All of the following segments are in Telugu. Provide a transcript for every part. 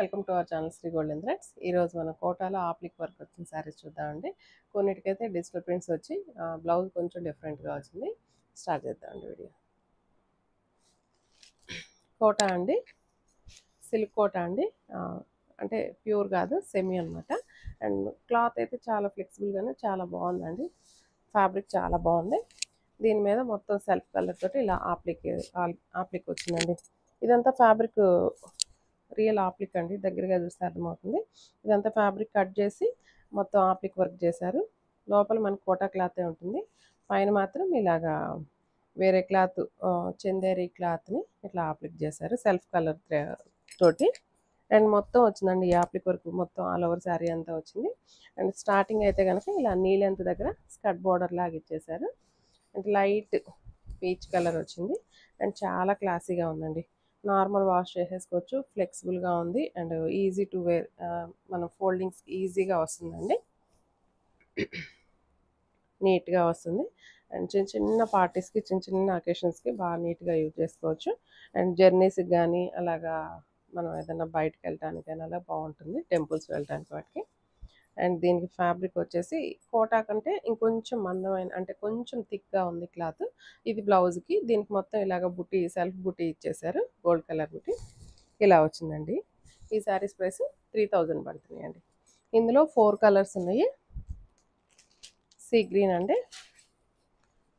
Welcome to our channel Sri golden threads. ఈరోజు మనం కోటాలో ఆప్లిక్ వర్క్ వచ్చిన శారీస్ చూద్దామండి. కొన్నిటికైతే డిజిటల్ ప్రింట్స్ వచ్చి బ్లౌజ్ కొంచెం డిఫరెంట్గా వచ్చింది. స్టార్ట్ చేద్దామండి వీడియో. కోటా అండి, సిల్క్ కోటా అండి, అంటే ప్యూర్ కాదు, సెమీ అనమాట. అండ్ క్లాత్ అయితే చాలా ఫ్లెక్సిబుల్గానే చాలా బాగుందండి. ఫ్యాబ్రిక్ చాలా బాగుంది. దీని మీద మొత్తం సెల్ఫ్ కలర్ తోటి ఇలా ఆప్లిక్ వచ్చిందండి. ఇదంతా ఫ్యాబ్రిక్ రియల్ ఆప్లిక్ అండి, దగ్గరగా చూస్తే అర్థమవుతుంది. ఇదంతా ఫ్యాబ్రిక్ కట్ చేసి మొత్తం ఆప్లిక్ వర్క్ చేశారు. లోపల మనకు కోటా క్లాతే ఉంటుంది, పైన మాత్రం ఇలాగా వేరే క్లాత్, చందేరి క్లాత్ని ఇట్లా ఆప్లిక్ చేశారు సెల్ఫ్ కలర్ తోటి. అండ్ మొత్తం వచ్చిందండి ఈ ఆప్లిక్ వర్క్ మొత్తం ఆల్ ఓవర్ శారీ అంతా వచ్చింది. అండ్ స్టార్టింగ్ అయితే కనుక ఇలా నీ లెంత్ దగ్గర స్కర్ట్ బోర్డర్ లాగా ఇచ్చేసారు. అండ్ లైట్ పీచ్ కలర్ వచ్చింది. అండ్ చాలా క్లాసీగా ఉందండి. నార్మల్ వాష్ చేసేసుకోవచ్చు, ఫ్లెక్సిబుల్గా ఉంది. అండ్ ఈజీ టు వేర్, మనం ఫోల్డింగ్స్ ఈజీగా వస్తుందండి, నీట్గా వస్తుంది. అండ్ చిన్న చిన్న పార్టీస్కి, చిన్న చిన్న అకేషన్స్కి బాగా నీట్గా యూజ్ చేసుకోవచ్చు. అండ్ జర్నీస్కి కానీ అలాగా మనం ఏదైనా బయటకు వెళ్ళటానికైనా అలా బాగుంటుంది, టెంపుల్స్ వెళ్ళటానికి వాటికి. అండ్ దీనికి ఫ్యాబ్రిక్ వచ్చేసి కోటా కంటే ఇంకొంచెం మందమైన, అంటే కొంచెం థిక్గా ఉంది క్లాత్. ఇది బ్లౌజ్కి. దీనికి మొత్తం ఇలాగ బుట్టి, సెల్ఫ్ బుట్టి ఇచ్చేసారు, గోల్డ్ కలర్ బుట్టి. ఇలా వచ్చిందండి. ఈ శారీస్ ప్రైస్ 3000 పడుతున్నాయండి. ఇందులో 4 కలర్స్ ఉన్నాయి. సీ గ్రీన్ అండి,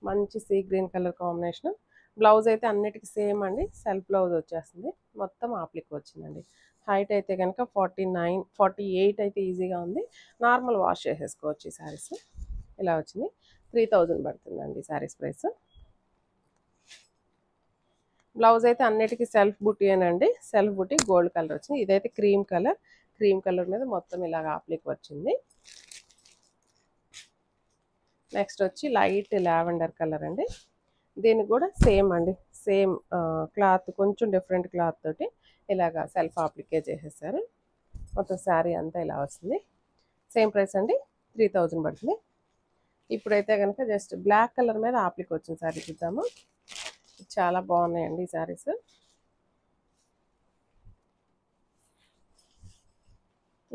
మంచి sea green colour combination. Blouse అయితే అన్నిటికీ సేమ్ అండి, సెల్ఫ్ బ్లౌజ్ వచ్చేస్తుంది. మొత్తం ఆప్లిక్ వచ్చిందండి. హైట్ అయితే కనుక 49, 48 అయితే ఈజీగా ఉంది. నార్మల్ వాష్ చేసేసుకోవచ్చు ఈ శారీస్. ఇలా వచ్చింది. 3000 పడుతుందండి శారీస్ ప్రైస్. బ్లౌజ్ అయితే అన్నిటికీ సెల్ఫ్ బుట్టి అండి, సెల్ఫ్ బుట్టి గోల్డ్ కలర్ వచ్చింది. ఇదైతే క్రీమ్ కలర్, క్రీమ్ కలర్ మీద మొత్తం ఇలాగ ఆప్లిక్ వచ్చింది. నెక్స్ట్ వచ్చి లైట్ లావెండర్ కలర్ అండి. దీనికి కూడా సేమ్ అండి, సేమ్ క్లాత్, కొంచెం డిఫరెంట్ క్లాత్ తోటి ఇలాగా సెల్ఫ్ ఆప్లికే చేసేసారు. మొత్తం శారీ అంతా ఇలా వస్తుంది. సేమ్ ప్రైస్ అండి, 3000 పడుతుంది. ఇప్పుడైతే కనుక జస్ట్ బ్లాక్ కలర్ మీద ఆప్లిక్ వచ్చిన శారీ చూద్దాము. చాలా బాగున్నాయండి ఈ శారీస్.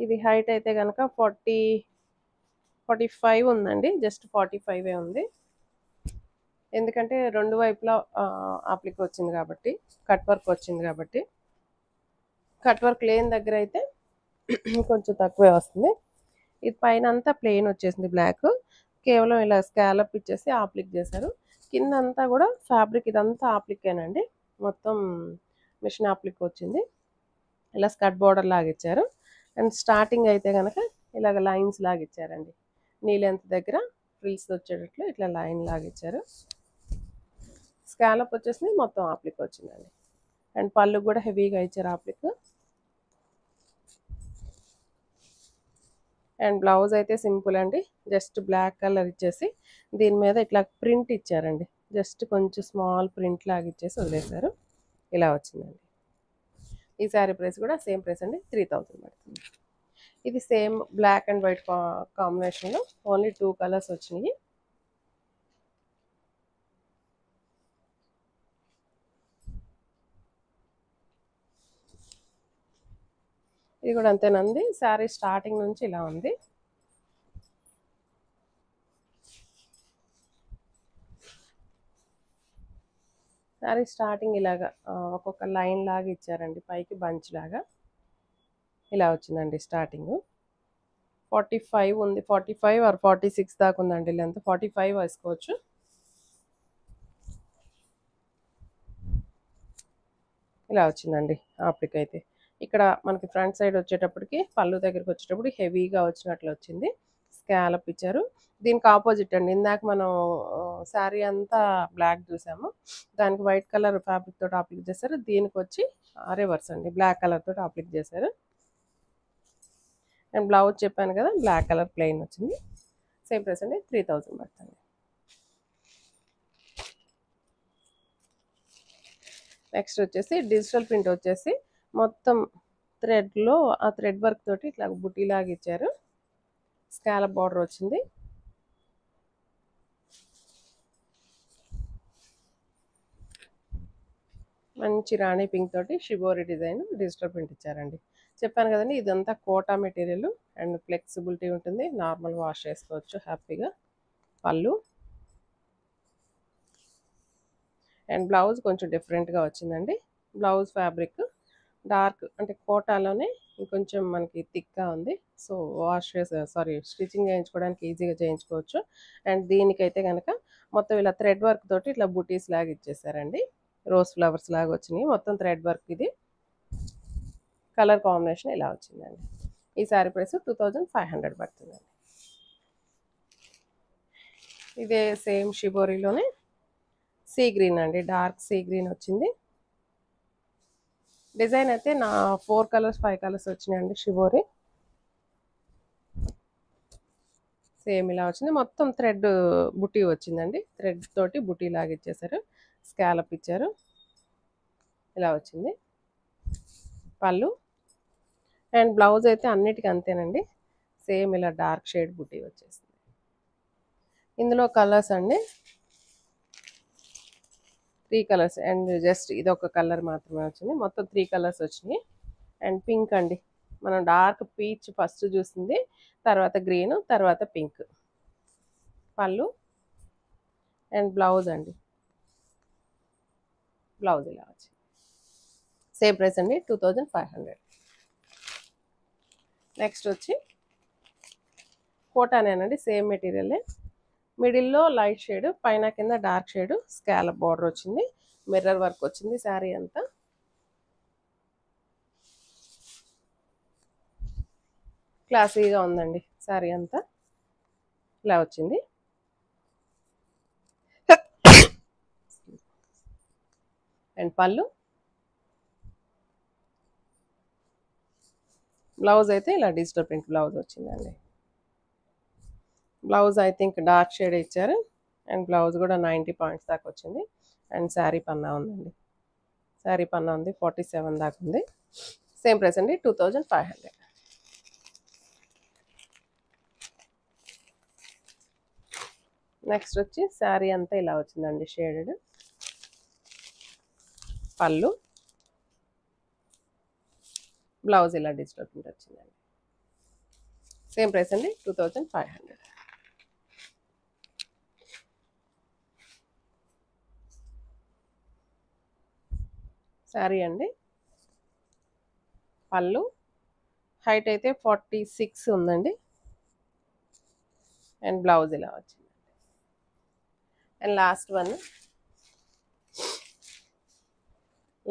ఇది హైట్ అయితే కనుక 45 ఉందండి, జస్ట్ 45 ఉంది. ఎందుకంటే రెండు వైపులా ఆప్లిక్ వచ్చింది కాబట్టి, కట్ వర్క్ వచ్చింది కాబట్టి. కట్ వర్క్ లేని దగ్గర అయితే కొంచెం తక్కువే వస్తుంది. ఇది పైన అంతా ప్లెయిన్ వచ్చేసింది బ్లాక్, కేవలం ఇలా స్కాలప్ ఇచ్చేసి ఆప్లిక్ చేశారు. కింద అంతా కూడా ఫ్యాబ్రిక్ ఇదంతా ఆప్లికేనండి, మొత్తం మిషన్ ఆప్లిక్ వచ్చింది. ఇలా స్కర్ట్ బోర్డర్ లాగా ఇచ్చారు. అండ్ స్టార్టింగ్ అయితే కనుక ఇలాగ లైన్స్ లాగా ఇచ్చారండి, నీ లెంత్ దగ్గర ఫ్రిల్స్ వచ్చేటట్లు ఇట్లా లైన్ లాగా ఇచ్చారు. స్కాలప్ వచ్చేసింది, మొత్తం ఆప్లిక్ వచ్చిందండి. అండ్ పళ్ళు కూడా హెవీగా ఇచ్చారు ఆప్లిక్. అండ్ బ్లౌజ్ అయితే సింపుల్ అండి, జస్ట్ బ్లాక్ కలర్ ఇచ్చేసి దీని మీద ఇట్లా ప్రింట్ ఇచ్చారండి, జస్ట్ కొంచెం స్మాల్ ప్రింట్ లాగా ఇచ్చేసి వదిలేశారు. ఇలా వచ్చిందండి. ఈ శారీ ప్రైస్ కూడా సేమ్ ప్రైస్ అండి, 3000 పడుతుంది. ఇది సేమ్ బ్లాక్ అండ్ వైట్ కాంబినేషన్లో ఓన్లీ 2 కలర్స్ వచ్చినాయి. ఇది కూడా అంతేనండి, శారీ స్టార్టింగ్ నుంచి ఇలా ఉంది. శారీ స్టార్టింగ్ ఇలాగా ఒక్కొక్క లైన్ లాగా ఇచ్చారండి, పైకి బంచ్ లాగా. ఇలా వచ్చిందండి స్టార్టింగ్. 45 ఉంది, 45 ఆర్ 46 దాకా ఉందండి లెంత్. 45 వేసుకోవచ్చు. ఇలా వచ్చిందండి ఆప్లిక్ అయితే. ఇక్కడ మనకి ఫ్రంట్ సైడ్ వచ్చేటప్పటికి, పళ్ళు దగ్గరికి వచ్చేటప్పుడు హెవీగా వచ్చినట్లు వచ్చింది. స్కాలప్ ఇచ్చారు. దీనికి ఆపోజిట్ అండి, ఇందాక మనం శారీ అంతా బ్లాక్ చూసాము, దానికి వైట్ కలర్ ఫ్యాబ్రిక్ తోటి ఆప్లిక్ చేశారు. దీనికి వచ్చి రివర్స్ అండి, బ్లాక్ కలర్ తోటి ఆప్లిక్ చేశారు. అండ్ బ్లౌజ్ చెప్పాను కదా, బ్లాక్ కలర్ ప్లెయిన్ వచ్చింది. సేమ్ ప్రైస్ అండి, 3000 పడుతుంది. నెక్స్ట్ వచ్చేసి డిజిటల్ ప్రింట్ వచ్చేసి మొత్తం థ్రెడ్లో, ఆ థ్రెడ్ వర్క్ తోటి ఇట్లా బుట్టీలాగా ఇచ్చారు. స్కాలప్ బార్డర్ వచ్చింది. మంచి రాణి పింక్ తోటి షిబోరి డిజైన్ డిజిటల్ ప్రింట్ ఇచ్చారండి. చెప్పాను కదండి, ఇదంతా కోటా మెటీరియల్ అండ్ ఫ్లెక్సిబిలిటీ ఉంటుంది, నార్మల్ వాష్ చేసుకోవచ్చు హ్యాపీగా. పళ్ళు అండ్ బ్లౌజ్ కొంచెం డిఫరెంట్గా వచ్చిందండి. బ్లౌజ్ ఫ్యాబ్రిక్ డార్క్ అంటే కోటాలోనే ఇంకొంచెం మనకి థిక్గా ఉంది. సో వాష్ చేసే స్టిచ్చింగ్ చేయించుకోవడానికి ఈజీగా చేయించుకోవచ్చు. అండ్ దీనికైతే కనుక మొత్తం ఇలా థ్రెడ్ వర్క్ తోటి ఇట్లా బుటీస్ లాగా ఇచ్చేసారండి. రోజ్ ఫ్లవర్స్ లాగా వచ్చినాయి, మొత్తం థ్రెడ్ వర్క్. ఇది కలర్ కాంబినేషన్ ఇలా వచ్చిందండి. ఈ శారీ ప్రైస్ 2500 పడుతుందండి. ఇదే సేమ్ షిబోరీలోనే సీ గ్రీన్ అండి, డార్క్ సీ గ్రీన్ వచ్చింది. డిజైన్ అయితే నా 4 కలర్స్ 5 కలర్స్ వచ్చినాయండి షిబోరీ. సేమ్ ఇలా వచ్చింది, మొత్తం థ్రెడ్ బుటీ వచ్చిందండి. థ్రెడ్ తోటి బుటీ లాగా ఇచ్చేసారు, స్కాలప్ ఇచ్చారు. ఇలా వచ్చింది పళ్ళు. అండ్ బ్లౌజ్ అయితే అన్నిటికీ అంతేనండి, సేమ్ ఇలా డార్క్ షేడ్ బుటీ వచ్చేసింది. ఇందులో కలర్స్ అండి 3 కలర్స్ అండ్ జస్ట్ ఇది ఒక కలర్ మాత్రమే వచ్చింది, మొత్తం 3 కలర్స్ వచ్చినాయి. అండ్ పింక్ అండి, మనం డార్క్ పీచ్ ఫస్ట్ చూసింది, తర్వాత గ్రీన్, తర్వాత పింక్. పళ్ళు అండ్ బ్లౌజ్ అండి, బ్లౌజ్ ఇలా వచ్చింది. సేమ్ ప్రైస్ అండి 2500. నెక్స్ట్ వచ్చి కోటానేనండి, సేమ్ మెటీరియలే. మిడిల్లో లైట్ షేడ్, పైన కింద డార్క్ షేడ్, స్కాలప్ బార్డర్ వచ్చింది, మిర్రర్ వర్క్ వచ్చింది శారీ అంతా. క్లాసీగా ఉందండి శారీ అంతా, ఇలా వచ్చింది. అండ్ పళ్ళు, బ్లౌజ్ అయితే ఇలా డిజిటల్ ప్రింట్ బ్లౌజ్ వచ్చిందండి. Blouse I think dark shade ఇచ్చారు. అండ్ బ్లౌజ్ కూడా 90 పాయింట్స్ దాకా వచ్చింది. అండ్ శారీ పన్నా ఉందండి, శారీ పన్నా ఉంది 47 దాకా ఉంది. సేమ్ ప్రైస్ అండి 2500. నెక్స్ట్ వచ్చి శారీ అంతా ఇలా వచ్చిందండి షేడెడ్. పళ్ళు, బ్లౌజ్ ఇలా డిజిటల్ ప్రింట్ వచ్చిందండి. సేమ్ ప్రైస్ అండి 2500. శారీ అండి, పళ్ళు హైట్ అయితే 46 ఉందండి. అండ్ బ్లౌజ్ ఇలా వచ్చింది. అండ్ లాస్ట్ వన్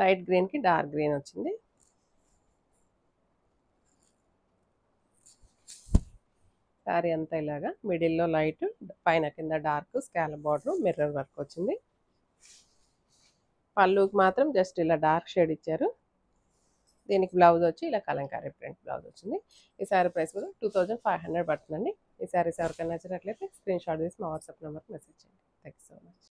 లైట్ గ్రీన్కి డార్క్ గ్రీన్ వచ్చింది. శారీ అంతా ఇలాగా మిడిల్లో లైట్, పైన కింద dark, scallop border, mirror work వచ్చింది. పళ్ళుకి మాత్రం జస్ట్ ఇలా డార్క్ షేడ్ ఇచ్చారు. దీనికి బ్లౌజ్ వచ్చి ఇలా కలంకారీ ప్రింట్ బ్లౌజ్ వచ్చింది. ఈ శారీ ప్రైస్ కూడా 2500 పడుతుందండి. ఈ శారీస్ ఎవరికైనా నచ్చినట్లయితే స్క్రీన్ షాట్ తీసి మా వాట్సాప్ నెంబర్కి మెసేజ్ చేయండి. Thank you so much.